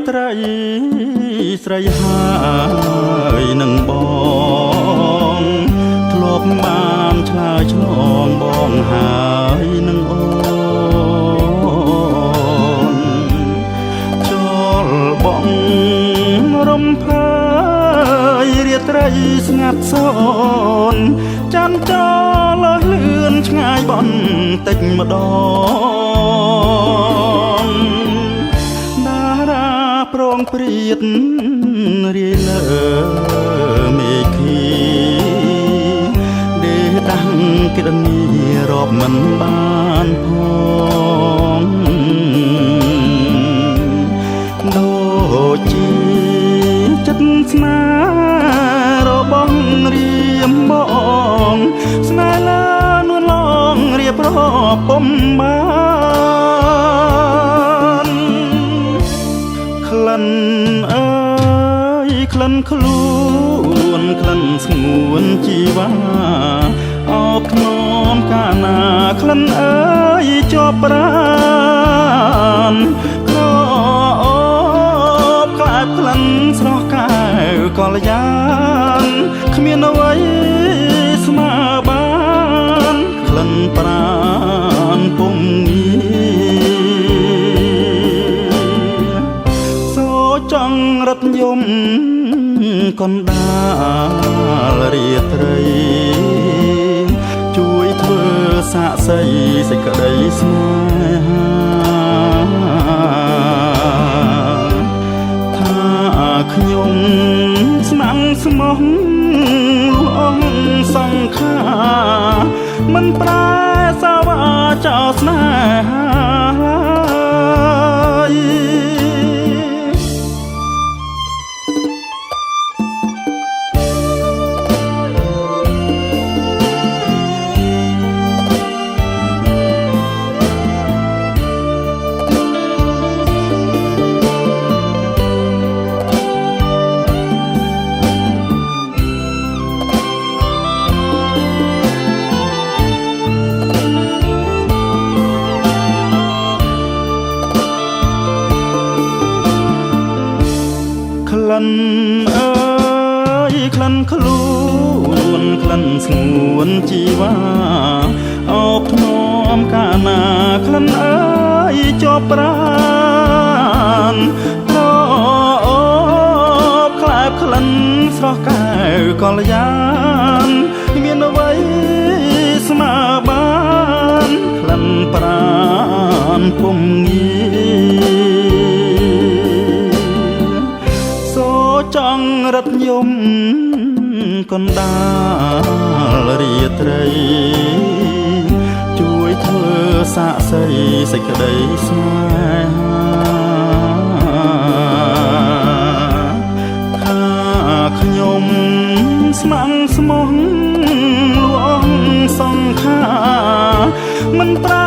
ត្រីស្រីហើយនឹងបងធ្លាប់បានឆ្លើយឆ្លងបងហើយនឹងអូនចូលបងរំភើយរាត្រីស្ងាត់សូនចាន់ចោលលឿនឆ្ងាយបន្តិចម្ដងតារាប្រងព្រាតរាយលើមេឃីដេដាំងកិដនីរាប់មិនបានផងដូចជាចិត្តស្នេហ៍របស់រៀមបងស្នេហ៍ឡានួនឡងរៀបរាប់ពុំបានក្លិនអើយក្លិនខ្លួនក្លិនស្ងួនជីវ៉ាអោបធ្នមកាលណាក្លិនអើយជាប់ប្រាណក្រអូបក្លែបក្លិនស្រស់កែវកល្យានគ្មានអ្វីស្មើបានក្លិនប្រាណពុំងារសូចង់រត់យំកណ្ដាលរាត្រីជួយធ្វើសាក្សីសេចក្តីស្នេហាថាខ្ញុំស្ម័គ្រស្មោះលួងសង្ខាមិនប្រែសាវាចោលស្នេហាក្លិនអើយក្លិនខ្លួនក្លិនស្ងួនជីវ៉ាអោបធ្នមកាលណាក្លិនអើយជាប់ប្រាណក្រអូបក្លែបក្លិនស្រស់កែវកល្យានមានអ្វីស្មើបានក្លិនប្រាណពុំងារចង់រត់យំកណ្ដាលរាត្រីជួយធ្វើសាក្សីសេចក្តីស្នេហាថាខ្ញុំស្ម័គ្រស្មោះលួងសង្ខាមិនប្រ